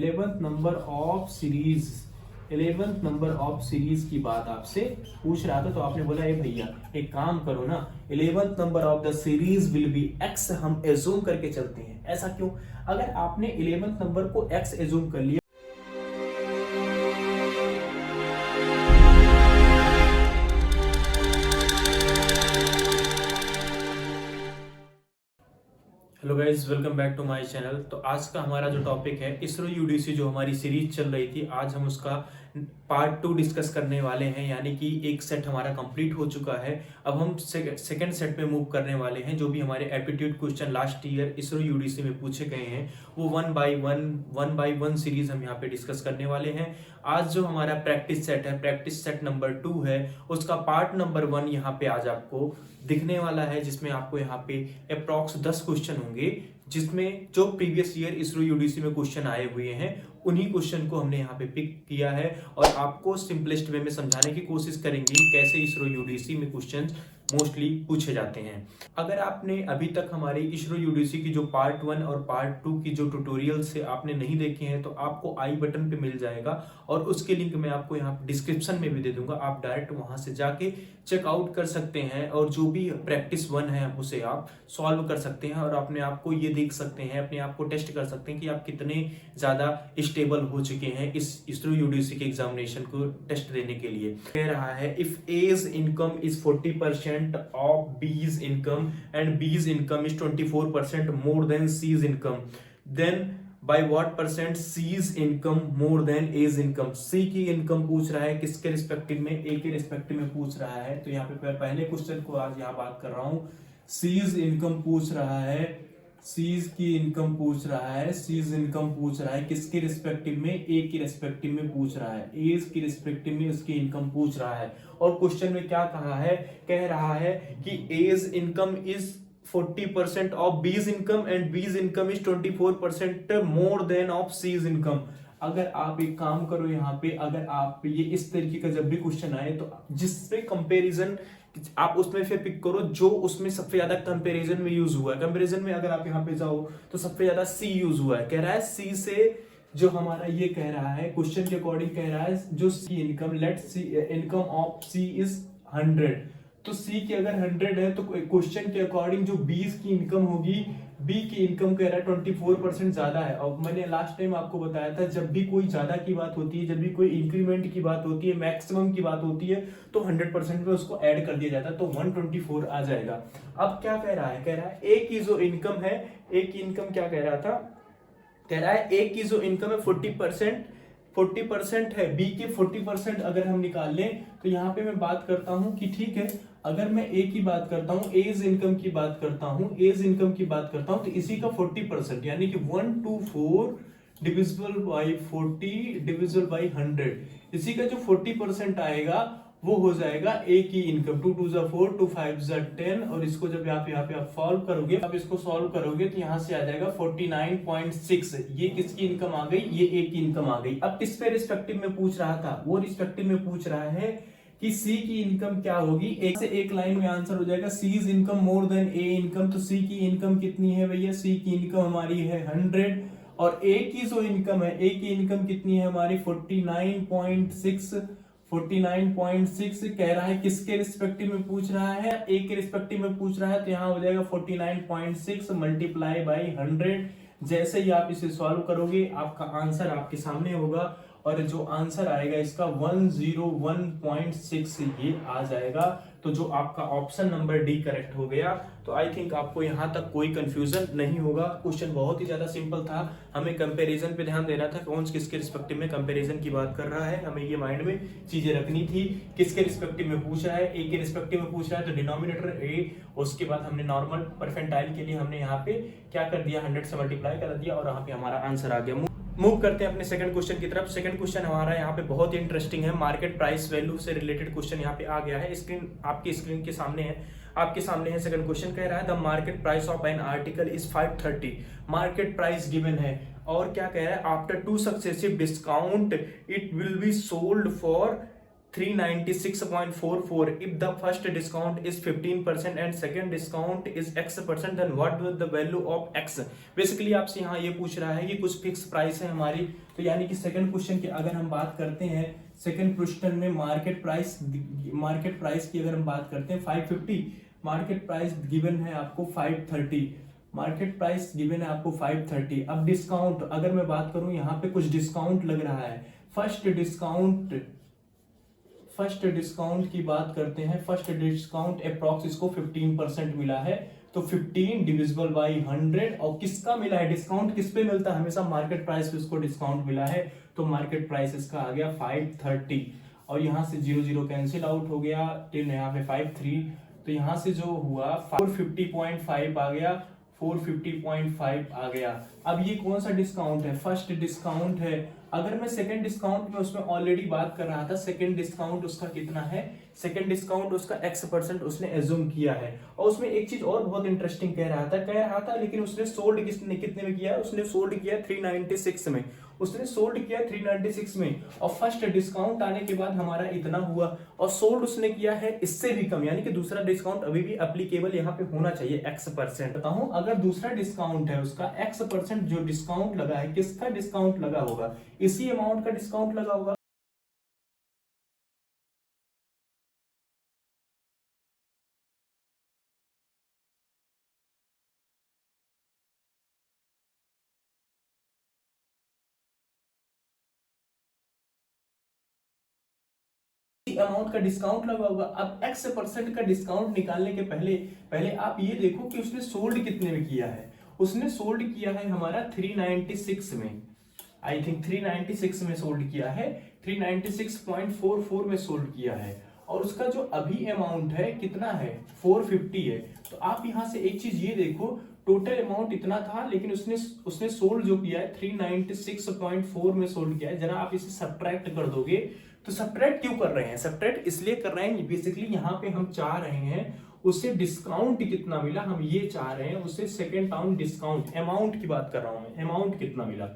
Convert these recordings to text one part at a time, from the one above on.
11th number of series 11th number of series की बात आपसे पूछ रहा था, तो आपने बोला ए भैया एक काम करो ना, 11th number of the series will be x हम एज्यूम करके चलते हैं। ऐसा क्यों? अगर आपने 11th नंबर को एक्स एज्यूम कर लिया, hello guys, welcome back to my channel. तो आज का हमारा जो टॉपिक है इसरो यूडीसी, जो हमारी सीरीज चल रही थी, आज हम उसका पार्ट 2 डिस्कस करने वाले हैं। यानी कि एक सेट हमारा कंप्लीट हो चुका है, अब हम सेकंड सेट में मूव करने वाले हैं। जो भी हमारे aptitude question last year ISRO UDC में पूछे गए हैं वो वन बाय वन सीरीज हम यहाँ पे डिस्कस करने वाले हैं। आज जो हमारा प्रैक्टिस सेट है, प्रैक्टिस सेट नंबर 2 है, उसका पार्ट नंबर 1 यहाँ पे आज आपको दिखने वाला है, जिसमें आपको यहाँ पे अप्रॉक्स 10 क्वेश्चन होंगे, जिसमें जो प्रीवियस ईयर इसरो यूडीसी में क्वेश्चन आए हुए हैं उन्हीं क्वेश्चन को हमने यहाँ पे पिक किया है और आपको सिंपलेस्ट वे में समझाने की कोशिश करेंगे कैसे इसरो यूडीसी में क्वेश्चन मोस्टली पूछे जाते हैं। अगर आपने अभी तक हमारी इसरो यूडीसी की जो पार्ट 1 और पार्ट 2 की जो ट्यूटोरियल्स है आपने नहीं देखे हैं, तो आपको आई बटन पे मिल जाएगा और उसके लिंक मैं आपको यहाँ डिस्क्रिप्शन में भी दे दूंगा। आप डायरेक्ट वहां से जाके चेकआउट कर सकते हैं और जो भी प्रैक्टिस 1 है उसे आप सॉल्व कर सकते हैं और अपने आप को ये देख सकते हैं, अपने आप को टेस्ट कर सकते हैं कि आप कितने ज्यादा स्टेबल हो चुके हैं इस इसरो यूडीसी के एग्जामिनेशन को टेस्ट देने के लिए। कह रहा है if A's income is 40% of B's income and B's income is 24% more than C's income, then by what percent C's income more than A's income? C की इनकम पूछ रहा है, किसके रिस्पेक्टिव में? A के रिस्पेक्टिव में पूछ रहा है। तो यहाँ पे पहले क्वेश्चन को आज यहाँ बात कर रहा हूँ। C's इनकम पूछ रहा है, C's की इनकम पूछ रहा है, C's इनकम पूछ रहा है, किसके रिस्पेक्टिव में? A की रिस्पेक्टिव में पूछ रहा है, A's की रिस्पेक्टिव में उसकी इनकम पूछ रहा है। और क्वेश्चन में क्या कहा है? कह रहा है कि A's income is 40% of B's income and B's income is 24% more than of C's income. अगर आप एक काम करो यहाँ पे, अगर आप ये इस तरीके का जब भी क्वेश्चन आए तो जिसपे कंपैरिजन आप उसमें फिर पिक करो जो उसमें सबसे ज्यादा कंपैरिजन में यूज हुआ है। कंपैरिजन में अगर आप यहाँ पे जाओ तो सबसे ज्यादा सी यूज हुआ है। कह रहा है सी से जो हमारा ये कह रहा है क्वेश्चन के अकॉर्डिंग, कह रहा है जो C income, let C income of C is 100, तो सी की अगर 100 है तो क्वेश्चन के अकॉर्डिंग जो 20 की इनकम होगी, बी की इनकम कह रहा है 24% ज्यादा है। और मैंने लास्ट टाइम आपको बताया था जब भी कोई ज्यादा की बात होती है, जब भी कोई इंक्रीमेंट की बात होती है, मैक्सिमम की बात होती है, तो 100% में उसको ऐड कर दिया जाता है, तो 124 आ जाएगा। अब क्या कह रहा है? कह रहा है ए की जो इनकम है, ए की इनकम क्या कह रहा था? कह रहा है ए की जो इनकम है 40% है, बी के 40% अगर हम निकाल लें तो यहाँ पे मैं बात करता हूं कि ठीक है, अगर मैं ए की बात करता हूं, एज इनकम की बात करता हूं, एज इनकम की बात करता हूं, तो इसी का 40% यानी कि 124 डिविजिबल बाई 40 डिविजिबल बाई 100, इसी का जो 40% आएगा वो हो जाएगा ए की इनकम। 2 2 जा 4, 2 5 जा 10, और इसको जब यहाँ पे आप सॉल्व करोगे, अब इसको सॉल्व करोगे तो यहाँ से आ जाएगा 49.6। ये किसकी इनकम आ गई? ये ए की इनकम आ गई। अब किस पे रिस्पेक्टिव में पूछ रहा था? वो रिस्पेक्टिव में पूछ रहा है कि सी की इनकम क्या होगी। एक से एक लाइन में आंसर हो जाएगा, C is income more than A income. तो सी की इनकम कितनी है भैया? सी की इनकम हमारी है 100 और ए की जो इनकम है, ए की इनकम कितनी है हमारी? 49.6 कह रहा है। किसके रिस्पेक्टिव में पूछ रहा है? ए के रिस्पेक्टिव में पूछ रहा है, तो यहाँ हो जाएगा 49.6 मल्टीप्लाई बाई 100। जैसे ही आप इसे सॉल्व करोगे आपका आंसर आपके सामने होगा और जो आंसर आएगा इसका 101.6 ये आ जाएगा। तो जो आपका ऑप्शन नंबर डी करेक्ट हो गया। तो आई थिंक आपको यहां तक कोई कंफ्यूजन नहीं होगा। क्वेश्चन बहुत ही ज्यादा सिंपल था, हमें कंपैरिजन पे ध्यान देना था, कौन किसके रिस्पेक्टिव में कंपैरिजन की बात कर रहा है, हमें ये माइंड में चीजें रखनी थी। किसके रिस्पेक्टिव में पूछ रहा है? ए के रिस्पेक्टिव में पूछ रहा है, तो डिनोमिनेटर ए, उसके बाद हमने नॉर्मल परसेंटाइल के लिए हमने यहाँ पे क्या कर दिया? 100 से मल्टीप्लाई कर दिया और यहाँ पे हमारा आंसर आ गया। मूव करते हैं अपने सेकंड क्वेश्चन की तरफ। सेकंड क्वेश्चन हमारा यहाँ पे बहुत ही इंटरेस्टिंग है, मार्केट प्राइस वैल्यू से रिलेटेड क्वेश्चन यहाँ पे आ गया है। आपकी स्क्रीन के सामने है, आपके सामने है। सेकंड क्वेश्चन कह रहा है the market price of an article is 530। Market price given है और क्या कह रहा है? After 2 successive discount it will be sold for 396.44. If the first discount is 15% and second discount is X%, then what will the value of X? Basically आपसे यहाँ ये पूछ रहा है कि कुछ फिक्स प्राइस है हमारी, तो यानी कि सेकंड क्वेश्चन की अगर हम बात करते हैं, सेकंड क्वेश्चन में मार्केट प्राइस की अगर हम बात करते हैं 550, मार्केट प्राइस गिवन है आपको 530, मार्केट प्राइस गिवन है आपको 530। अब डिस्काउंट अगर मैं बात करूं, यहाँ पे कुछ डिस्काउंट लग रहा है। फर्स्ट डिस्काउंट की बात करते हैं, फर्स्ट डिस्काउंट अप्रॉक्स इसको 15% मिला है, तो 15 डिविजिबल बाई 100, और किसका मिला है डिस्काउंट, किस पे मिलता है हमेशा, मार्केट प्राइस पे इसको डिस्काउंट मिला है, तो मार्केट प्राइस इसका आ गया 530, और यहाँ से 0 कैंसिल आउट हो गया, 10 यहाँ पे 53, तो यहाँ से जो हुआ 450.5 आ गया, 450.5 आ गया। अब ये कौन सा डिस्काउंट है, फर्स्ट डिस्काउंट है। अगर मैं सेकंड डिस्काउंट में उसमें ऑलरेडी बात कर रहा था, सेकंड डिस्काउंट उसका कितना है, सेकंड डिस्काउंट उसका X% उसने एज्यूम किया है, और उसमें एक चीज और बहुत इंटरेस्टिंग कह रहा था, लेकिन उसने सोल्ड कितने में किया है, उसने सोल्ड किया 396 में, उसने सोल्ड किया 396 में, और फर्स्ट डिस्काउंट आने के बाद हमारा इतना हुआ, और सोल्ड उसने किया है इससे भी कम, यानी कि दूसरा डिस्काउंट अभी भी एप्लीकेबल यहाँ पे होना चाहिए X%। बताऊं, अगर दूसरा डिस्काउंट है उसका X% जो डिस्काउंट लगा है, किसका डिस्काउंट लगा होगा, इसी अमाउंट का डिस्काउंट लगा होगा। अमाउंट का डिस्काउंट लगा होगा। अब X% का डिस्काउंट निकालने के पहले आप ये देखो कि उसने सोल्ड कितने में किया है, उसने सोल्ड किया है हमारा 396 में, आई थिंक 396 में सोल्ड किया है, 396.44 में सोल्ड किया है, और उसका जो अभी अमाउंट है कितना है, 450 है। तो आप यहां से एक चीज ये देखो, टोटल अमाउंट इतना था, लेकिन उसने सोल्ड जो किया है 396.4 में सोल्ड किया है। जरा आप इसे सब्ट्रैक्ट कर दोगे, तो सब्ट्रैक्ट क्यों कर रहे हैं, सब्ट्रैक्ट इसलिए कर रहे हैं, बेसिकली यहाँ पे हम चाह रहे हैं उसे डिस्काउंट कितना मिला, हम ये चाह रहे हैं उसे सेकेंड टाउन डिस्काउंट, अमाउंट की बात कर रहा हूं मैं, अमाउंट कितना मिला।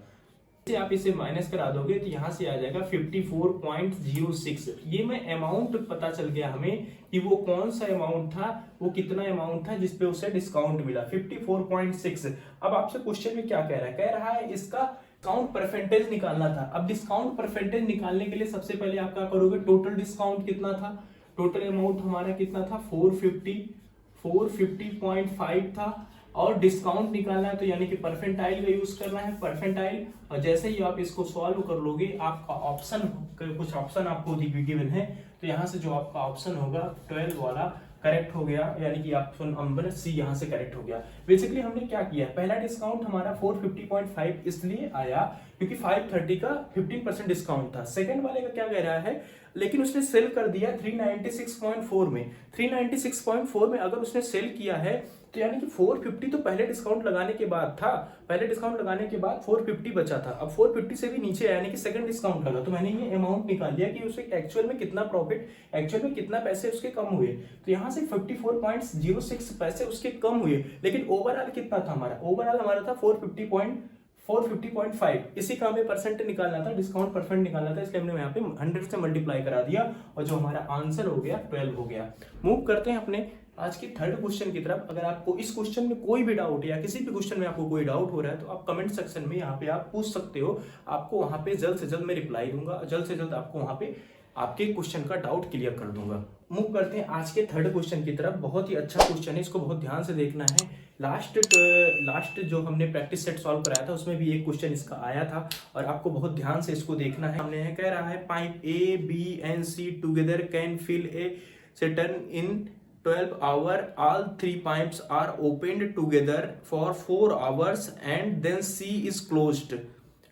से आप इसे माइनस करा दोगे तो यहां से आ जाएगा 54.06। ये मैं अमाउंट पता चल गया हमें कि वो कौन सा अमाउंट था, वो कितना अमाउंट था जिसपे उसे डिस्काउंट मिला, 54.6। अब आपसे क्वेश्चन में क्या कह रहा है इसका डिस्काउंट परसेंटेज निकालना था। अब डिस्काउंट परसेंटेज निकालने के लिए सबसे पहले आप क्या करोगे, टोटल डिस्काउंट कितना था, टोटल अमाउंट हमारा कितना था 450.5 था, और डिस्काउंट निकालना है तो यानी कि परसेंटाइल का यूज करना है, परसेंटाइल। और जैसे ही आप इसको सॉल्व कर लोगे, आपका ऑप्शन कुछ ऑप्शन आपको गिवन है, तो यहाँ से जो आपका ऑप्शन होगा 12 वाला करेक्ट हो गया, यानी कि ऑप्शन नंबर सी यहाँ से करेक्ट हो गया। बेसिकली हमने क्या किया, पहला डिस्काउंट हमारा 450.5 इसलिए आया क्योंकि 530 का 15% डिस्काउंट था। सेकंड वाले का क्या कह रहा है, लेकिन उसने सेल कर दिया 396.4 में, 396.4 में अगर उसने सेल किया है तो यानी कि 450 तो पहले डिस्काउंट लगाने के बाद था, पहले डिस्काउंट लगाने के बाद 450 बचा था, अब 450 से भी नीचे यानी कि सेकंड डिस्काउंट लगा, तो मैंने ये अमाउंट निकाल लिया कि उसे एक्चुअल में कितना प्रॉफिट, एक्चुअल में कितना पैसे उसके कम हुए, तो यहाँ से 54.06 पैसे उसके कम हुए, लेकिन ओवरऑल कितना था हमारा, ओवरऑल हमारा था 450.5। इसी का हमें परसेंट निकालना था, डिस्काउंट परसेंट निकालना था, इसलिए हमने यहाँ पे 100 से मल्टीप्लाई करा दिया, और जो हमारा आंसर हो गया 12 हो गया। मूव करते हैं अपने आज के थर्ड क्वेश्चन की तरफ। अगर आपको इस क्वेश्चन में कोई भी डाउट या किसी भी क्वेश्चन में आपको कोई डाउट हो रहा है तो आप कमेंट सेक्शन में यहाँ पे आप पूछ सकते हो, आपको वहां पे जल्द से जल्द मैं रिप्लाई दूंगा, जल्द से जल्द आपको वहां पे आपके क्वेश्चन का डाउट क्लियर कर दूंगा। मूव करते हैं आज के थर्ड क्वेश्चन की तरफ। बहुत ही अच्छा क्वेश्चन है, इसको बहुत ध्यान से देखना है। लास्ट जो हमने प्रैक्टिस सेट सॉल्व कराया था उसमें भी एक क्वेश्चन इसका आया था, और आपको बहुत ध्यान से इसको देखना है। हमने कह रहा है pipe A B and C together can fill a cistern in 12 hours. All three pipes are opened together for 4 hours and then C is closed.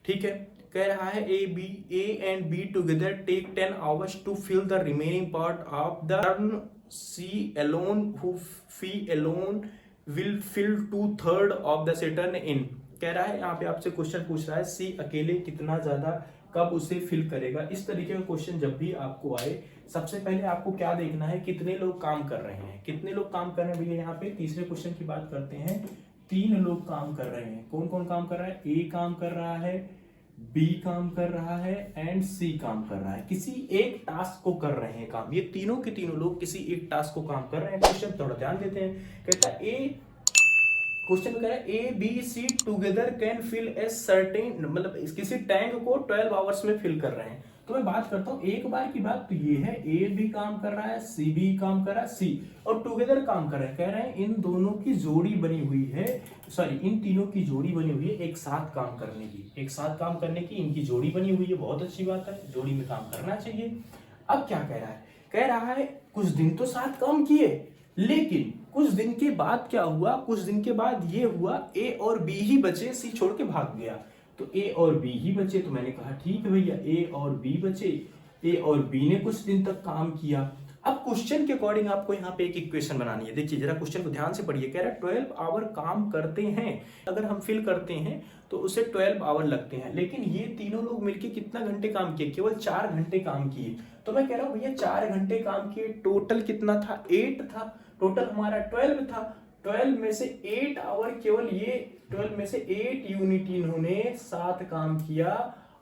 ठीक है, कह रहा है A and B together take 10 hours to fill the remaining part of the turn. C alone who fee alone will fill 2/3 of the cistern in. कह रहा है यहाँ पे आपसे क्वेश्चन पूछ रहा है C अकेले कितना ज्यादा कब उसे फिल करेगा। इस तरीके का क्वेश्चन जब भी आपको आए, सबसे पहले आपको क्या देखना है, कितने लोग काम कर रहे हैं, कितने लोग काम कर रहे हैं। भैया यहाँ पे तीसरे क्वेश्चन की बात करते हैं, 3 लोग काम कर रहे हैं। कौन कौन काम कर रहा है, ए काम कर रहा है, बी काम कर रहा है एंड सी काम कर रहा है, किसी एक टास्क को कर रहे हैं काम। ये तीनों के तीनों लोग किसी एक टास्क को काम कर रहे हैं। क्वेश्चन थोड़ा ध्यान देते हैं। कहता है ए, क्वेश्चन में कह रहा है A B C together can fill a certain, मतलब किसी टैंक को 12 आवर्स में फिल कर रहे हैं। तो मैं बात करता हूं एक बार की बात, तो ये है ए भी काम कर रहा है, सी भी काम कर रहा है, सी और टुगेदर काम कर रहे हैं। कह रहे हैं इन दोनों की जोड़ी बनी हुई है, सॉरी इन तीनों की जोड़ी बनी हुई है एक साथ काम करने की, एक साथ काम करने की इनकी जोड़ी बनी हुई है। बहुत अच्छी बात है, जोड़ी में काम करना चाहिए। अब क्या कह रहा है? कह रहा है कुछ दिन तो साथ काम किए, लेकिन कुछ दिन के बाद क्या हुआ, कुछ दिन के बाद ये हुआ ए और बी ही बचे, सी छोड़ के भाग गया। तो ए और बी ही बचे, तो मैंने कहा ठीक है भैया ए और बी बचे, ए और बी ने कुछ दिन तक काम किया। अब क्वेश्चन के अकॉर्डिंग आपको यहाँ पे एक इक्वेशन बनानी है। देखिए जरा क्वेश्चन को ध्यान से पढ़िए। कह रहा है 12 आवर काम करते हैं, अगर हम फिल करते हैं तो उसे 12 आवर लगते हैं, लेकिन ये तीनों लोग मिलके कितना घंटे काम किए? केवल 4 घंटे काम किए। तो मैं कह रहा हूँ भैया 4 घंटे काम किए, टोटल कितना था? 8 था, टोटल हमारा 12 था। 12 में से 8 आवर केवल ये 12 में से 8 यूनिट इन्होंने साथ काम किया,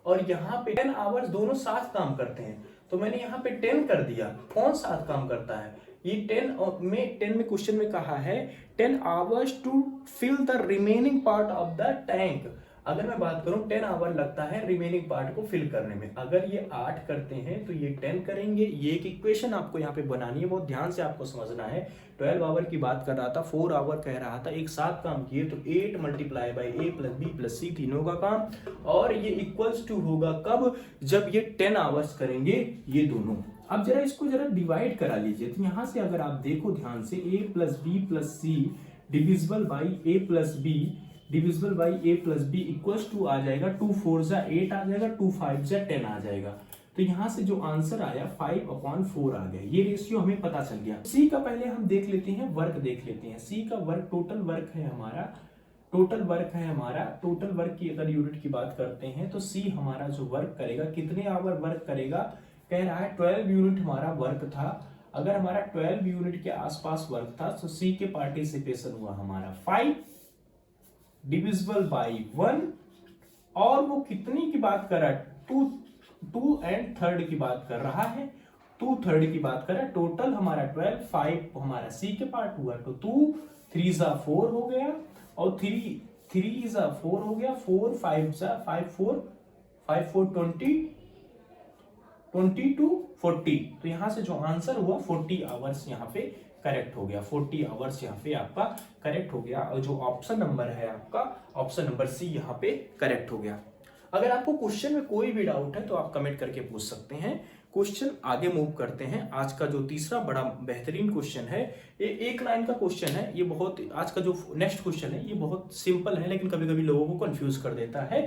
और यहाँ पे 10 आवर्स दोनों साथ काम करते हैं। तो मैंने यहाँ पे 10 कर दिया। कौन साथ काम करता है? ये 10 में क्वेश्चन में कहा है 10 hours to fill the remaining part of the tank. अगर मैं बात करूं 10 आवर लगता है रिमेनिंग पार्ट को फिल करने में। अगर ये 8 करते हैं तो ये 10 करेंगे। ये एक इक्वेशन आपको यहाँ पे बनानी है, बहुत ध्यान से आपको समझना है। 12 आवर की बात कर रहा था, 4 आवर कह रहा था, एक साथ काम किए तो 8 multiply by A plus B plus C तीनों का काम, और ये इक्वल्स टू होगा कब? जब ये 10 आवर्स करेंगे ये दोनों। अब जरा इसको जरा डिवाइड करा लीजिए। तो यहां से अगर आप देखो ध्यान से, A plus B plus C divisible by A plus B divisible by A plus B equals to आ जाएगा 2 4 जा 8 आ जाएगा, 2 5 जा 10 आ जाएगा। तो यहां से जो आंसर आया 5/4 आ गया। ये रेशियो हमें पता चल गया। सी का पहले हम देख लेते हैं, वर्क देख लेते हैं। सी का वर्क, टोटल वर्क है हमारा, टोटल वर्क की अगर यूनिट की बात करते हैं तो सी हमारा जो वर्क करेगा, कितने आवर वर्क करेगा? कह रहा है 12 यूनिट हमारा वर्क था। अगर हमारा 12 यूनिट के आसपास वर्क था तो सी के पार्टिसिपेशन हुआ हमारा 5 डिविजिबल बाई 1, और वो कितनी की बात कर रहा है? 2 एंड थर्ड की बात कर रहा है, 2/3 की बात कर रहा है। टोटल हमारा 12, 5 हमारा सी के पार्ट हुआ, तो 2 3 जा 4 हो गया, और 3 जा 4 हो गया, 4 5 जा 5 4 20 to 40। तो यहां से जो आंसर हुआ 40 आवर्स यहाँ पे करेक्ट हो गया। 40 आवर्स यहाँ पे आपका करेक्ट हो गया, और जो ऑप्शन नंबर है आपका, ऑप्शन नंबर सी यहाँ पे करेक्ट हो गया। अगर आपको क्वेश्चन में कोई भी डाउट है तो आप कमेंट करके पूछ सकते हैं। क्वेश्चन आगे मूव करते हैं। आज का जो तीसरा बड़ा बेहतरीन क्वेश्चन है, ये एक लाइन का क्वेश्चन है। ये बहुत, आज का जो नेक्स्ट क्वेश्चन है ये बहुत सिंपल है, लेकिन कभी कभी लोगों को कंफ्यूज कर देता है।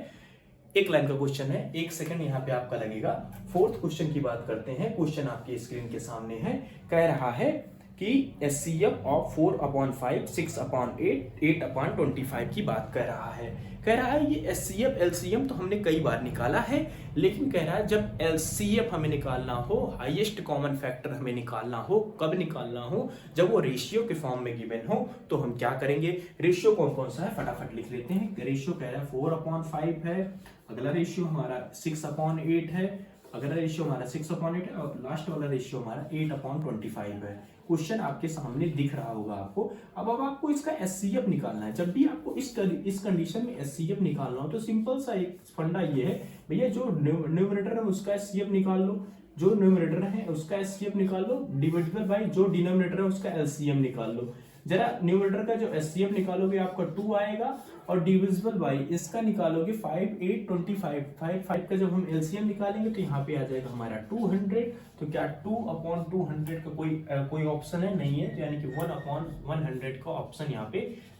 एक लाइन का क्वेश्चन है, 1 सेकंड यहाँ पे आपका लगेगा। 4th क्वेश्चन की बात करते हैं। क्वेश्चन आपकी स्क्रीन के सामने है। कह रहा है कि HCF ऑफ 4/5 6/8 8/25 की बात कर रहा है। कह रहा है ये HCF LCM तो हमने कई बार निकाला है, लेकिन कह रहा है जब LCF हमें निकालना हो, हाईएस्ट कॉमन फैक्टर हमें निकालना हो, कब निकालना हो? जब वो रेशियो के फॉर्म में गिवन हो। तो हम क्या करेंगे? रेशियो कौन कौन सा है फटाफट लिख लेते हैं। रेशियो कह रहा है 4/5 है, अगला रेशियो हमारा 6/8 है, अगला रेशियो हमारा 6/8 है, और लास्ट वाला रेशियो हमारा 8/25 है। क्वेश्चन आपके सामने दिख रहा होगा आपको। अब आपको इसका HCF निकालना है। जब भी आपको इस कंडीशन में HCF निकालना हो तो सिंपल सा एक फंडा ये है भैया, जो न्यूमरेटर है उसका HCF निकाल लो, जो न्यूमरेटर है उसका HCF निकाल लो, डिवाइडेबल बाय जो डिनोमिनेटर है उसका LCM निकाल लो। जरा न्यूमरेटर का जो HCF निकालोगे आपका 2 आएगा, और डिविजिबल बाय इसका निकालोगे 5 8 25 5 का जब हम LCM निकालेंगे तो यहाँ पे आ जाएगा हमारा 200। तो क्या 2/200 का कोई ऑप्शन है? नहीं है। तो यानी कि 1/100 का ऑप्शन यहाँ पे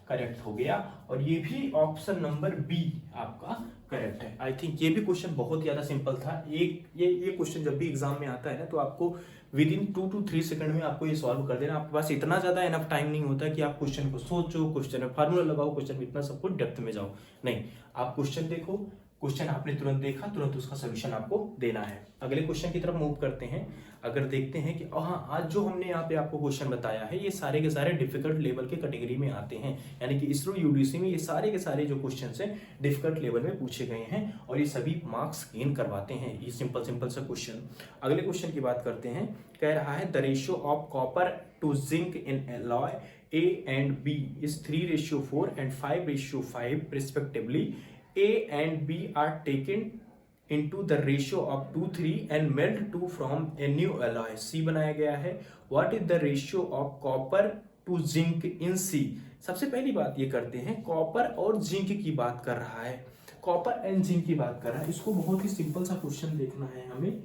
करेक्ट हो गया, और ये भी ऑप्शन नंबर बी आपका करेक्ट है। आई थिंक ये भी क्वेश्चन बहुत ज्यादा सिंपल था। ये क्वेश्चन जब भी एग्जाम में आता है ना, तो आपको विद इन 2 to 3 सेकंड में आपको ये सॉल्व कर देना। आपके पास इतना ज्यादा इनफ टाइम नहीं होता कि आप क्वेश्चन को सोचो, क्वेश्चन में फार्मूला लगाओ, क्वेश्चन में इतना सब कुछ डेप्थ में जाओ। नहीं, आप क्वेश्चन देखो, क्वेश्चन आपने तुरंत देखा, तुरंत उसका सोल्यूशन आपको देना है। अगले क्वेश्चन की तरफ मूव करते हैं। अगर देखते हैं कि हाँ, आज जो हमने यहाँ पे आपको क्वेश्चन बताया है ये सारे के सारे डिफिकल्ट लेवल के कैटेगरी में आते हैं, यानी कि इसरो यूडीसी में ये सारे के सारे जो क्वेश्चन हैं डिफिकल्ट लेवल में पूछे गए हैं और ये सभी मार्क्स गेन करवाते हैं। ये सिंपल सिंपल सा क्वेश्चन। अगले क्वेश्चन की बात करते हैं। कह रहा है the ratio of copper two zinc in alloy A and B is 3:4 and 5:5 respectively. A and B are taken into the ratio of 2:3 and melt to from a new alloy. C बनाया गया है। What is the ratio of copper to zinc in C? सबसे पहली बात ये करते हैं, copper और जिंक की बात कर रहा है, कॉपर एंड जिंक की बात कर रहा है। इसको बहुत ही सिंपल सा क्वेश्चन देखना है हमें।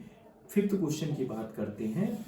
फिफ्थ क्वेश्चन की बात करते हैं,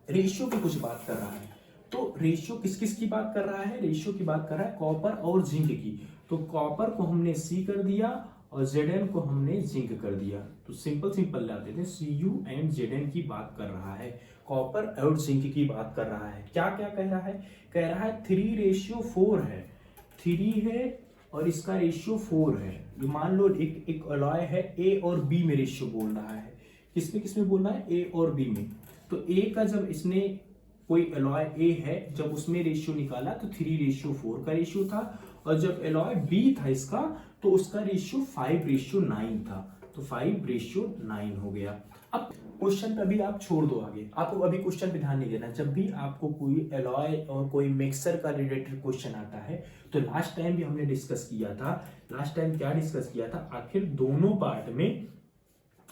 रेशियो की कुछ बात कर रहा है। तो रेशियो किस किस की बात कर रहा है? रेशियो की बात कर रहा है कॉपर और जिंक की। तो कॉपर को हमने सी कर दिया और Zn को हमने जिंक कर दिया। तो सिंपल सिंपल लाते थे, Cu एंड Zn की बात कर रहा है, कॉपर और जिंक की बात कर रहा है। क्या क्या कह रहा है? कह रहा है 3:4 है, 3 है और इसका रेशियो 4 है। ये मान लो एक अलॉय है, ए और बी में रेशियो बोल रहा है। किसमें बोल रहा है? ए और बी में। तो ए का जब इसने कोई एलॉय ए है, जब उसमें रेशियो निकाला तो 3:4 का रेशियो था, और जब एलॉय बी था इसका तो उसका रेशियो 5:9 था। तो 5:9 हो गया। अब क्वेश्चन पे अभी आप छोड़ दो आगे, आपको अभी क्वेश्चन पे ध्यान नहीं देना। जब भी आपको कोई एलॉय और कोई मिक्सर का रिलेटेड क्वेश्चन आता है, तो लास्ट टाइम भी हमने डिस्कस किया था। लास्ट टाइम क्या डिस्कस किया था? आखिर दोनों पार्ट में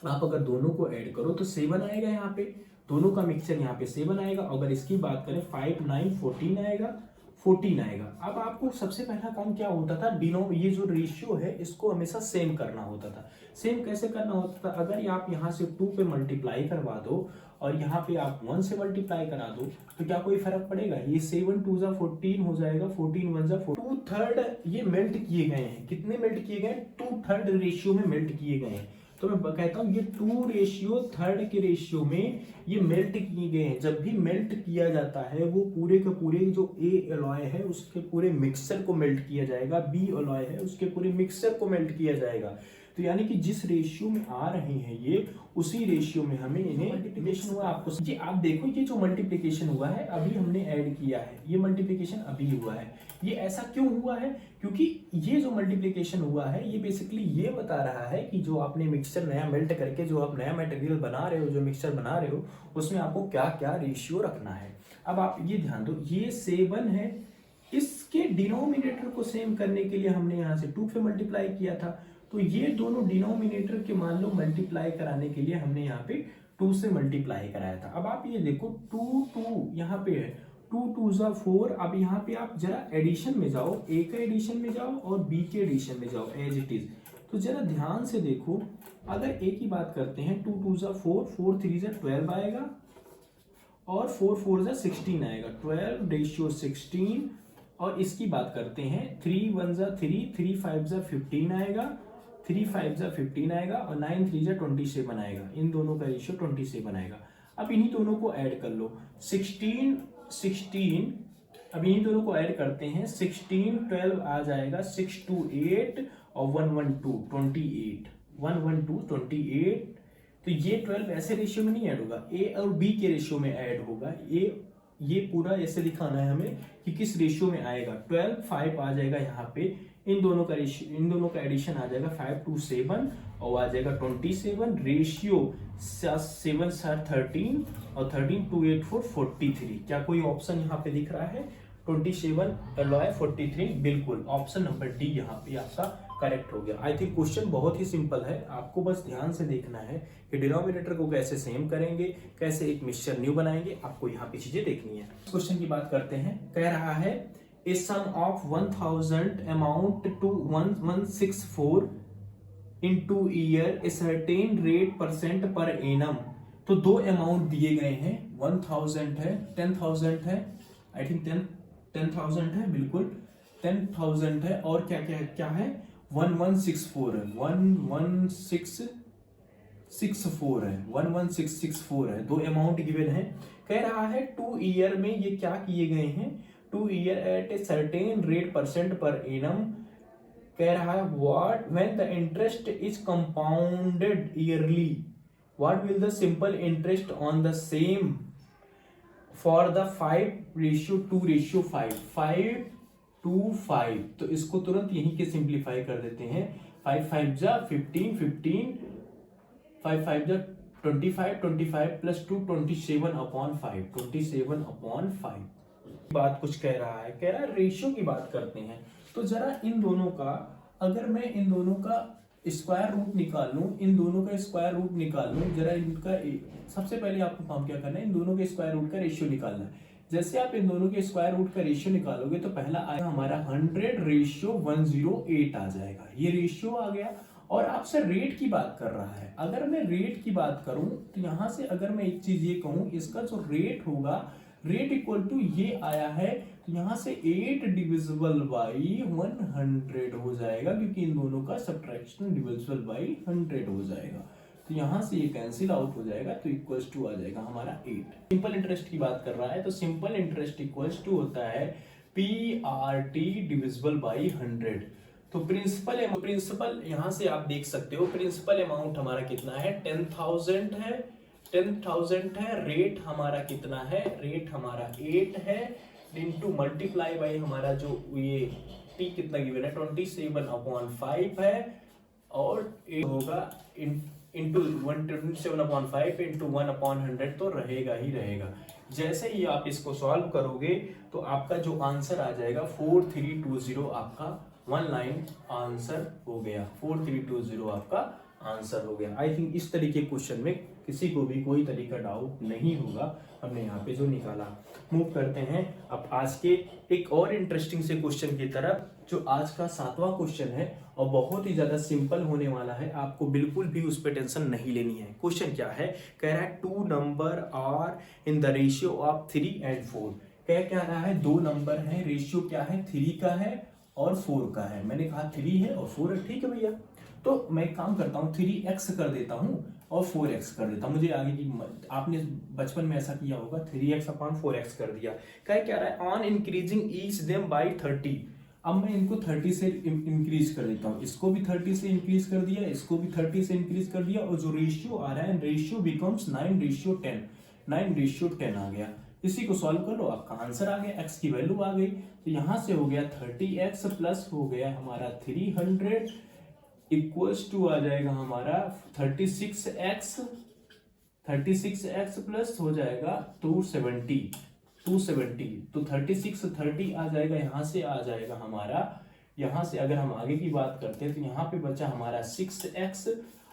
आप अगर दोनों को ऐड करो तो 7 आएगा, यहाँ पे दोनों का मिक्सचर यहाँ पे 7 आएगा। अगर इसकी बात करें 5 9 14 आएगा, 14 आएगा। अब आपको सबसे पहला काम क्या होता था? ये जो रेशियो है इसको हमेशा सेम करना होता था। सेम कैसे करना होता था? अगर आप यहाँ से 2 पे मल्टीप्लाई करवा दो और यहाँ पे आप 1 से मल्टीप्लाई करा दो तो क्या कोई फर्क पड़ेगा? ये 7 2 14 हो जाएगा, 14 1 2/3 ये मेल्ट किए गए हैं। कितने मेल्ट किए गए? 2/3 रेशियो में मेल्ट किए गए हैं। तो मैं कहता हूं ये 2:3 के रेशियो में ये मेल्ट किए गए हैं। जब भी मेल्ट किया जाता है वो पूरे के पूरे जो ए एलॉय है उसके पूरे मिक्सचर को मेल्ट किया जाएगा, बी एलॉय है उसके पूरे मिक्सचर को मेल्ट किया जाएगा। तो यानी कि जिस रेशियो में आ रहे हैं ये, उसी रेशियो में हमें इन्हें मल्टीप्लिकेशन हुआ। आपको ये आप देखो, ये जो मल्टीप्लिकेशन हुआ है अभी हमने ऐड किया है, ये मल्टीप्लिकेशन अभी हुआ है। ये ऐसा क्यों हुआ है? क्योंकि ये जो मल्टीप्लिकेशन हुआ है ये बेसिकली ये बता रहा है कि जो आपने मिक्सचर नया मेल्ट करके जो आप नया मटेरियल बना रहे हो, जो मिक्सचर बना रहे हो, उसमें आपको क्या क्या रेशियो रखना है। अब आप ये ध्यान दो, ये 7 है, इसके डिनोमिनेटर को सेम करने के लिए हमने यहाँ से 2 पे मल्टीप्लाई किया था। तो ये दोनों डिनोमिनेटर के मान लो मल्टीप्लाई कराने के लिए हमने यहाँ पे 2 से मल्टीप्लाई कराया था। अब आप ये देखो 2 यहाँ पे है, 2 2 4। अब यहाँ पे आप जरा एडिशन में जाओ, ए के एडिशन में जाओ और बी के एडिशन में जाओ एज इट इज। तो जरा ध्यान से देखो, अगर ए की बात करते हैं 2 2 4, 4 3 12 आएगा और 4 4 16 आएगा, 12:16। और इसकी बात करते हैं 3 1 3, 3 5 15 आएगा, 3 5 15 आएगा और 9 3 27 आएगा। इन दोनों का रेशियो 27 आएगा। अब इन्हीं दोनों को ऐड कर लो, 16 16। अब इन्हीं दोनों को ऐड करते हैं, 16 12 आ जाएगा, 6 2 8 और 1 1 2 28, 1 1 2 28। तो ये 12 ऐसे रेशियो में नहीं ऐड होगा, ए और बी के रेशियो में ऐड होगा। ये पूरा ऐसे दिखाना है हमें कि किस रेशियो में आएगा। 12 5 आ जाएगा यहाँ पे, इन दोनों का एडिशन आ जाएगा 5 2 7 और आ जाएगा 27। रेशियो 7 7 13 और 13 2 8 4 43। क्या कोई ऑप्शन यहाँ पे दिख रहा है? 27 एलॉय 43, बिल्कुल ऑप्शन नंबर डी यहाँ पे आपका करेक्ट हो गया। आई थिंक क्वेश्चन बहुत ही सिंपल है, आपको बस ध्यान से देखना है कि डिनोमिनेटर को कैसे सेम करेंगे, कैसे एक मिक्सचर न्यू बनाएंगे, आपको यहाँ पे चीजें देखनी है। क्वेश्चन की बात करते हैं। कह रहा है a sum of 1000 amount to 1164 into year a certain rate % per annum। तो दो अमाउंट दिए गए हैं, 1000 है, 10,000 है, आई थिंक 10,000 है, बिल्कुल 10,000 है, और क्या क्या क्या है? 1164 है, 11664 है, 11664 है। दो अमाउंट गिवन है। कह रहा है 2 ईयर में ये क्या किए गए हैं? 2 year at a certain rate % per annum कह रहा है what when the interest is compounded yearly what will the simple interest on the same for the 5:2:5 5:5। तो इसको तुरंत यहीं के सिंप्लीफाई कर देते हैं। 5 5 जा 15 15 5 5 जा 25 25 प्लस 2 27/5 27/5। बात कुछ कह रहा है, कह रहा है रेशियो की बात करते हैं। तो जरा इन दोनों का, अगर मैं इन दोनों का स्क्वायर रूट निकाल लूं, इन दोनों का स्क्वायर रूट निकाल लूं, जरा इनका सबसे पहले आपको काम क्या करना है, इन दोनों के स्क्वायर रूट का रेशियो निकालना है। जैसे आप इन दोनों के स्क्वायर रूट का रेशियो निकालोगे तो पहला आएगा हमारा 100:108 आ जाएगा, ये रेशियो आ गया। और आपसे रेट की बात कर रहा है। अगर मैं रेट की बात करूं तो यहां से अगर मैं एक चीज ये कहूं, इसका जो रेट होगा, रेट इक्वल टू ये आया है, तो यहां से 8 डिविजिबल बाई 100 हो जाएगा, क्योंकि इन दोनों का सब्ट्रैक्शन डिविजिबल बाई 100 हो जाएगा। तो यहां से ये कैंसिल आउट हो जाएगा, तो इक्वल्स टू आ जाएगा हमारा 8। सिंपल इंटरेस्ट की बात कर रहा है, तो सिंपल इंटरेस्ट इक्वल्स टू होता है PRT डिविजिबल बाई 100। तो प्रिंसिपल यहां से आप देख सकते हो, प्रिंसिपल अमाउंट हमारा कितना है, 10,000 है, 10,000 है। रेट हमारा कितना है, रेट हमारा 8 है, इनटू मल्टीप्लाई बाई हमारा जो ये टी कितना गिवन है 27/5 है, और होगा इंटू 27/5 इंटू 1/100 तो रहेगा ही रहेगा। जैसे ही आप इसको सॉल्व करोगे तो आपका जो आंसर आ जाएगा 4320, आपका वन लाइन आंसर हो गया। 4320 आपका आंसर हो गया। आई थिंक इस तरीके क्वेश्चन में किसी को भी कोई तरीका डाउट नहीं होगा, हमने यहाँ पे जो निकाला। मूव करते हैं अब आज के एक और इंटरेस्टिंग से क्वेश्चन की तरफ, जो आज का 7वां क्वेश्चन है और बहुत ही ज्यादा सिंपल होने वाला है, आपको बिल्कुल भी उस पर टेंशन नहीं लेनी है। क्वेश्चन क्या है, कह रहा है 2 number are in the ratio of 3 and 4। क्या रहा है, 2 नंबर है, रेशियो क्या है, 3 का है और 4 का है। मैंने कहा 3 है और 4 है, ठीक है भैया। तो मैं एक काम करता हूँ, 3x कर देता हूँ और 4x कर देता हूँ। मुझे आगे की, आपने बचपन में ऐसा किया होगा, 3x/4x कर दिया। क्या रहा है, on increasing each them by 30। अब मैं इनको 30 से इंक्रीज कर देता हूँ, इसको भी 30 से इंक्रीज कर दिया, इसको भी 30 से इंक्रीज कर दिया, और जो रेशियो आ रहा है, रेशियो बिकम्स 9:10, 9:10 आ गया। इसी को सॉल्व कर लो, आपका आंसर आ गया, x की वैल्यू आ गई। तो यहां से हो गया 30x प्लस हो गया हमारा 300 इक्वल्स टू आ जाएगा हमारा 36x प्लस हो जाएगा 270। तो 36 30 आ जाएगा, यहां से आ जाएगा हमारा, यहां से अगर हम आगे की बात करते हैं तो यहाँ पे बचा हमारा 6x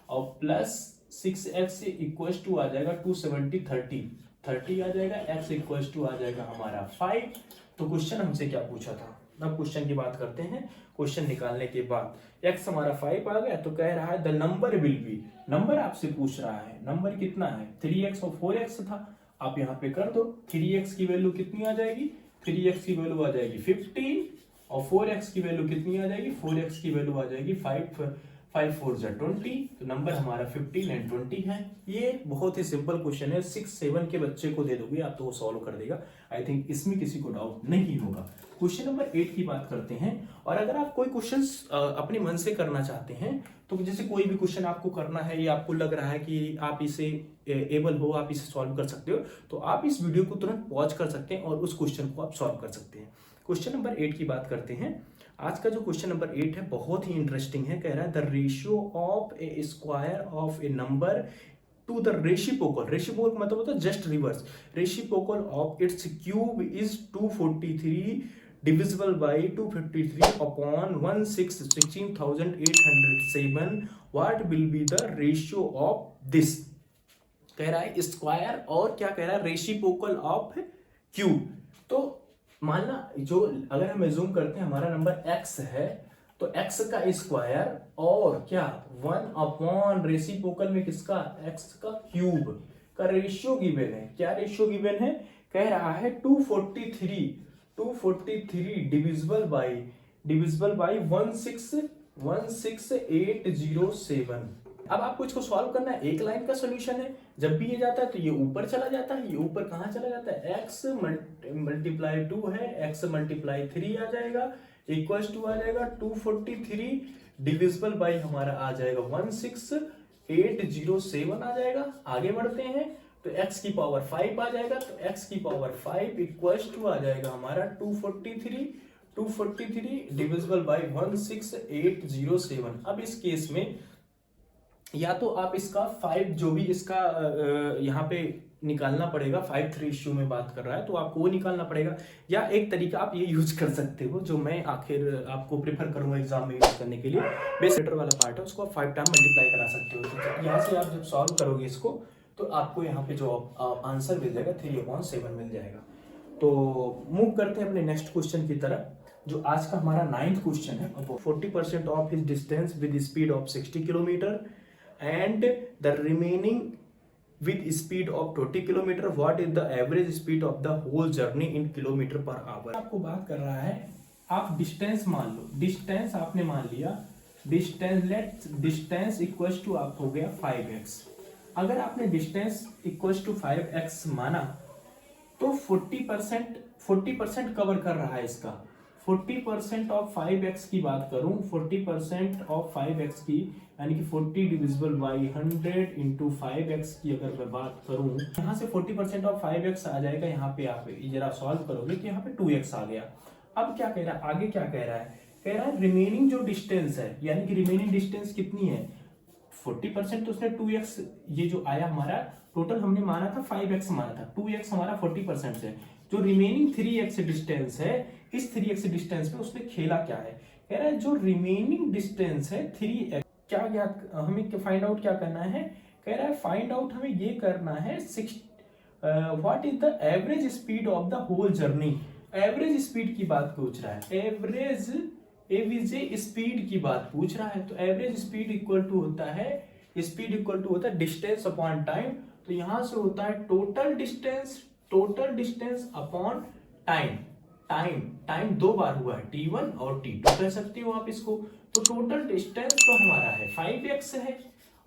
और प्लस 6x इक्वल्स टू आ जाएगा 270 30 आ जाएगा, x इक्वल्स टू आ जाएगा हमारा 5। तो क्वेश्चन हमसे क्या पूछा था, अब क्वेश्चन की बात करते हैं। क्वेश्चन निकालने के बाद x हमारा 5 आ गया, तो कह रहा है the number will be, number आपसे पूछ रहा है, नंबर कितना है, 3x और 4x था। आप यहाँ पे कर दो, 3x की वैल्यू कितनी आ जाएगी, 3x की वैल्यू आ जाएगी 15 और 4x की वैल्यू कितनी आ जाएगी, 4x की वैल्यू आ जाएगी 5 4 जा 20। तो नंबर हमारा 15 और 20 है। ये बहुत ही सिंपल क्वेश्चन है, 6-7 के बच्चे को दे दोगे आप तो वो सॉल्व कर देगा। आई थिंक इसमें किसी को डाउट नहीं होगा। क्वेश्चन नंबर 8 की बात करते हैं। और अगर आप कोई क्वेश्चन अपने मन से करना चाहते हैं, तो जैसे कोई भी क्वेश्चन आपको करना है या आपको लग रहा है कि आप इसे एबल हो, आप इसे सॉल्व कर सकते हो, तो आप इस वीडियो को तुरंत पॉज कर सकते हैं और उस क्वेश्चन को आप सॉल्व कर सकते हैं। क्वेश्चन नंबर 8 की बात करते हैं। आज का जो क्वेश्चन नंबर 8 है बहुत ही इंटरेस्टिंग है। कह रहा है the ratio of A square of A number two the reciprocal, reciprocal मतलब होता है just reverse, reciprocal of its cube is 243 divisible by 253 upon 16,807, what will be the ratio of this। कह रहा है स्क्वायर और क्या कह रहा है, रेसिप्रोकल ऑफ क्यूब। तो मानना जो, अगर हम जूम करते हैं, हमारा नंबर x है, तो x का स्क्वायर और क्या 1 रेसिप्रोकल में किसका, x का क्यूब का रेशियो गिवन है। क्या रेशियो गिवन है, कह रहा है 243 डिविजिबल बाई 16807। अब आपको इसको सॉल्व करना है, एक लाइन का सॉल्यूशन है। जब भी ये जाता है तो ये ऊपर चला जाता है, ये ऊपर कहाँ चला जाता है, x मल्टीप्लाई 2 है, x मल्टीप्लाई 3 आ जाएगा, इक्वल टू आ जाएगा 243 डिविजिबल बाई हमारा आ जाएगा 16807 आ जाएगा। आगे बढ़ते हैं तो x की पावर 5 आ जाएगा, तो x की पावर 5 इक्वल टू आ जाएगा हमारा 243 डिविजिबल बाई 16807। अब इस केस में या तो आप इसका 5 जो भी इसका यहाँ पे निकालना पड़ेगा, 5:3 रेशियो में बात कर रहा है तो आपको वो निकालना पड़ेगा, या एक तरीका आप ये यूज कर सकते हो जो मैं आखिर आपको प्रेफर करूंगा एग्जाम में यूज करने के लिए। बेस लेटर वाला पार्ट है उसको आप 5 टाइम मल्टीप्लाई करा सकते हो। तो यहाँ से आप जब सॉल्व करोगे इसको तो आपको यहाँ पे जो आंसर मिल जाएगा 3/7 मिल जाएगा। तो मूव करते हैं अपने नेक्स्ट क्वेश्चन की तरफ, जो आज का हमारा 9th क्वेश्चन है। 40% of his distance with speed of 60 kilometre and the remaining with speed of 20 kilometre, what is the average speed of the whole journey in kilometre per hour. आपको बात कर रहा है, आप डिस्टेंस मान लो, डिस्टेंस आपने मान लिया, डिस्टेंस इक्वल टू आप हो गया 5x। अगर आपने डिस्टेंस इक्वल टू 5x माना तो 40% कवर कर रहा है इसका। 40% ऑफ 5x की बात करूं, 40% ऑफ 5x की यानी कि 40 डिविजिबल बाई 100 इंटू 5x की अगर मैं बात करूं, यहाँ से 40% ऑफ 5x आ जाएगा। यहाँ पे आप जरा सॉल्व करोगे तो यहाँ पे 2x आ गया। अब क्या कह रहा है, आगे क्या कह रहा है, कह रहा है रिमेनिंग जो डिस्टेंस है, यानी कि रिमेनिंग डिस्टेंस कितनी है 40%, तो उसने 2x ये जो आया हमारा टोटल हमने माना था 5x माना था, 2x हमारा 40% से, जो रिमेनिंग 3x डिस्टेंस है, इस 3x डिस्टेंस में उसने खेला क्या है, कह रहा है जो रिमेनिंग डिस्टेंस है 3x, क्या हमें फाइंड आउट क्या करना है, कह रहा है फाइंड आउट हमें ये करना है what is the average speed of the whole journey. Average speed की बात पूछ रहा है, एवरेज स्पीड की बात पूछ रहा है। तो एवरेज स्पीड इक्वल टू होता है, स्पीड इक्वल टू होता है डिस्टेंस अपॉन टाइम। तो यहां से होता है total distance upon time. Time दो बार हुआ है, t1 और t2 कह सकते हो आप इसको। तो टोटल डिस्टेंस तो हमारा है 5x है,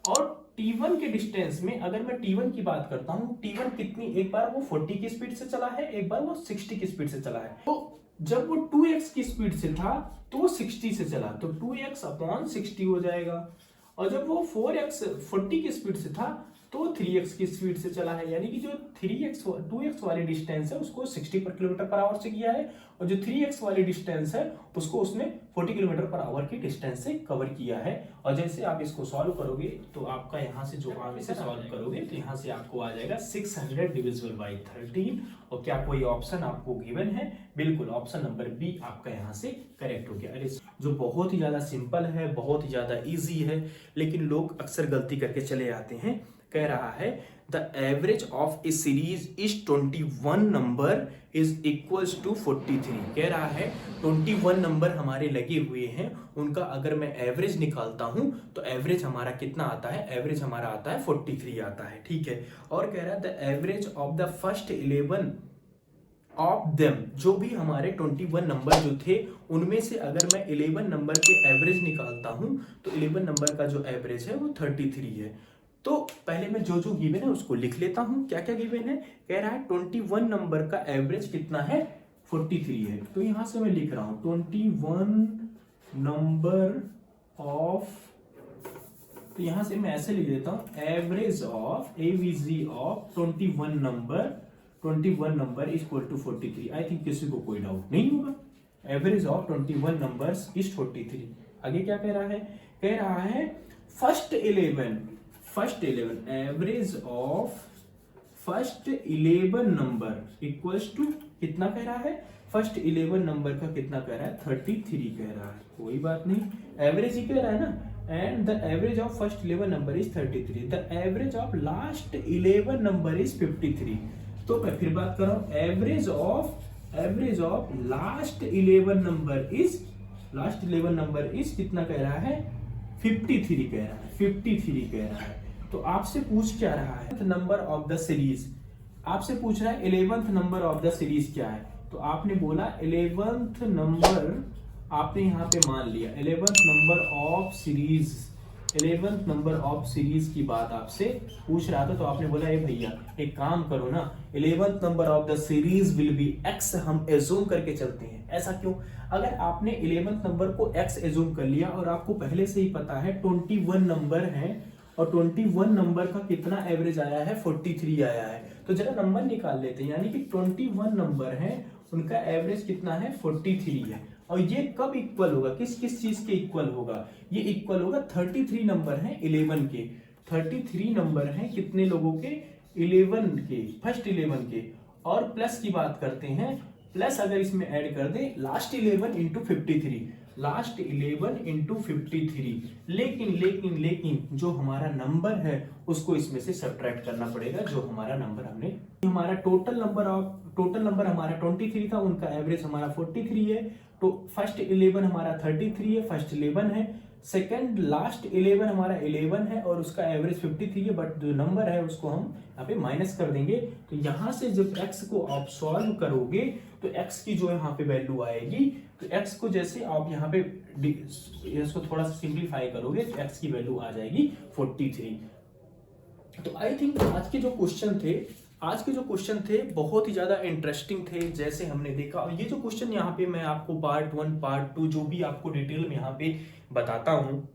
और t1 के डिस्टेंस में अगर मैं t1 की बात करता हूं, t1 कितनी, एक बार वो 40 की स्पीड से चला है, एक बार वो 60 की स्पीड से चला है। तो जब वो 2x की स्पीड से था तो वो 60 से चला, तो 2x अपॉन 60 हो जाएगा। और जब वो 40 की स्पीड से था तो 3x की स्पीड से चला है, यानी कि जो 2x वाली डिस्टेंस है उसको 60 पर किलोमीटर पर आवर से किया है, और जो 3x वाली डिस्टेंस है उसको उसने 40 किलोमीटर पर आवर की डिस्टेंस से कवर किया है। और जैसे आप इसको सॉल्व करोगे तो आपका यहाँ से जो आप इसे सॉल्व करोगे तो यहाँ से आपको आ जाएगा 600 डिविजिबल बाई 13। और क्या कोई ऑप्शन आपको गिवन है, बिल्कुल ऑप्शन नंबर बी आपका यहाँ से करेक्ट हो गया। अरे जो बहुत ही ज्यादा सिंपल है, बहुत ही ज्यादा इजी है, लेकिन लोग अक्सर गलती करके चले आते हैं। कह रहा है the average of a series is 21 number is equals to 43। कह रहा है 21 नंबर हमारे लगे हुए हैं, उनका अगर मैं एवरेज निकालता हूं तो एवरेज हमारा कितना आता है, एवरेज हमारा आता है 43 आता है, ठीक है। और कह रहा है the average of the first 11 of them, जो भी हमारे 21 नंबर जो थे उनमें से अगर मैं 11 नंबर के एवरेज निकालता हूं तो 11 नंबर का जो एवरेज है वो 33 है। तो पहले मैं जो गिवन है उसको लिख लेता हूं, क्या क्या गिवन है। कह रहा है 21 नंबर का एवरेज कितना है 43 है, तो यहां से मैं लिख रहा हूं 21 नंबर ऑफ, तो यहां से मैं ऐसे लिख देता हूं average of AVG of 21 number is equal to 43। I think किसी को कोई डाउट नहीं होगा, एवरेज ऑफ 21 नंबर्स इज 43। आगे क्या कह रहा है, कह रहा है first 11 average of first 11 number equals to कितना कह रहा है, फर्स्ट 11 नंबर का कितना कह रहा है 33 कह रहा है, कोई बात नहीं, एवरेज ही कह रहा है ना। And the average of first 11 number is 33, the average of last 11 number is 53। तो मैं फिर बात कर रहा हूं, average of last 11 number is कितना कह रहा है 53 कह रहा है, 53 कह रहा है। तो आपसे पूछ क्या रहा है, नंबर ऑफ द सीरीज, आपसे पूछ रहा है 11th number of the series क्या है। तो आपने बोला 11th नंबर, आपने यहां पे मान लिया 11th number of series 11th number of series की बात आपसे पूछ रहा था, तो आपने बोला ए भैया एक काम करो ना, 11th number of the series will be x, हम एज्यूम करके चलते हैं। ऐसा क्यों? अगर आपने 11th नंबर को x एज्यूम कर लिया और आपको पहले से ही पता है 21 नंबर है और 21 नंबर का कितना एवरेज आया है, 43 आया है, तो जरा नंबर निकाल लेते हैं। यानी कि 21 नंबर है, उनका एवरेज कितना है, 43 है। और ये कब इक्वल होगा, किस किस चीज के इक्वल होगा? ये इक्वल होगा 33 नंबर है 11 के, 33 नंबर है कितने लोगों के, 11 के, फर्स्ट 11 के। और प्लस की बात करते हैं, प्लस अगर इसमें ऐड कर दे लास्ट 11 इंटू 53, लास्ट 11 इंटू 53। लेकिन जो हमारा नंबर है उसको इसमें से सब्ट्रैक्ट करना पड़ेगा, जो हमारा नंबर हमने, हमारा टोटल नंबर हमारा 23 था, उनका एवरेज हमारा 43 है। तो फर्स्ट 11 हमारा 33 है, फर्स्ट 11 है। सेकंड लास्ट 11 हमारा 11 है और उसका एवरेज 53 है, बट जो नंबर है उसको हम यहाँ पे माइनस कर देंगे। तो यहाँ से जब x को आप सॉल्व करोगे तो x की जो यहाँ पे वैल्यू आएगी, तो x को जैसे आप यहाँ पे इसको थोड़ा सा सिंप्लीफाई करोगे तो x की वैल्यू आ जाएगी 43। तो आई थिंक आज के जो क्वेश्चन थे बहुत ही ज़्यादा इंटरेस्टिंग थे, जैसे हमने देखा। और ये जो क्वेश्चन यहाँ पे मैं आपको पार्ट 1 पार्ट 2 जो भी आपको डिटेल में यहाँ पे बताता हूँ,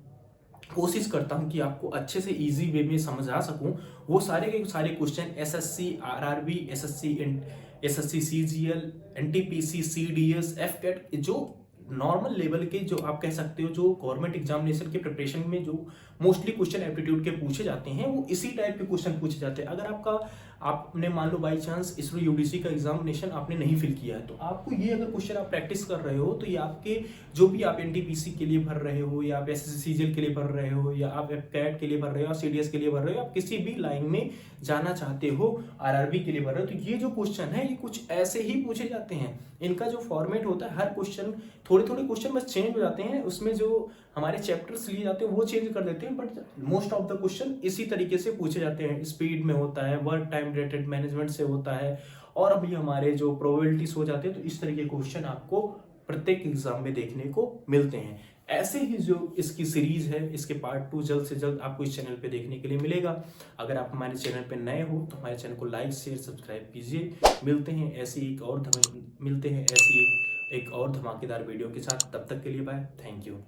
कोशिश करता हूँ कि आपको अच्छे से इजी वे में समझा सकूँ। वो सारे के सारे question SSC, RRB, SSC CGL, NTPC, CDS, AFCAT, जो नॉर्मल लेवल के, जो आप कह सकते हो जो गवर्नमेंट एग्जामिनेशन के प्रिपरेशन में जो मोस्टली क्वेश्चन एप्टीट्यूड के पूछे जाते हैं, वो इसी टाइप के क्वेश्चन पूछे जाते हैं। अगर आपने मान लो बाई चांस इसरो यूडीसी का एग्जामिनेशन आपने नहीं फिल किया है, तो आपको ये अगर क्वेश्चन आप प्रैक्टिस कर रहे हो, तो ये आपके जो भी आप एनटीपीसी के लिए भर रहे हो, या आप एसएससी सीजीएल के लिए भर रहे हो, या आप कैट के लिए भर रहे हो, सीडीएस के लिए भर रहे हो, आप किसी भी लाइन में जाना चाहते हो, आरआरबी के लिए भर रहे हो, तो ये जो क्वेश्चन है ये कुछ ऐसे ही पूछे जाते हैं। इनका जो फॉर्मेट होता है, हर क्वेश्चन थोड़े क्वेश्चन बस चेंज हो जाते हैं, उसमें जो हमारे चैप्टर्स लिए जाते हैं वो चेंज कर देते हैं, but most of the question इसी तरीके से पूछे जाते हैं। स्पीड में होता है, वर्क टाइम रिलेटेड मैनेजमेंट से होता है, और अभी हमारे जो प्रोबेबिलिटीज हो जाते हैं, तो इस तरीके के क्वेश्चन आपको प्रत्येक एग्जाम में देखने को मिलते हैं। ऐसे ही जो इसकी सीरीज है, इसके पार्ट 2 जल्द से जल्द आपको इस चैनल पे देखने के लिए मिलेगा। अगर आप हमारे चैनल पे नए हो तो हमारे चैनल को लाइक शेयर सब्सक्राइब कीजिए। मिलते हैं ऐसी एक और धमाकेदार वीडियो के साथ, तब तक के लिए बाय, थैंक यू।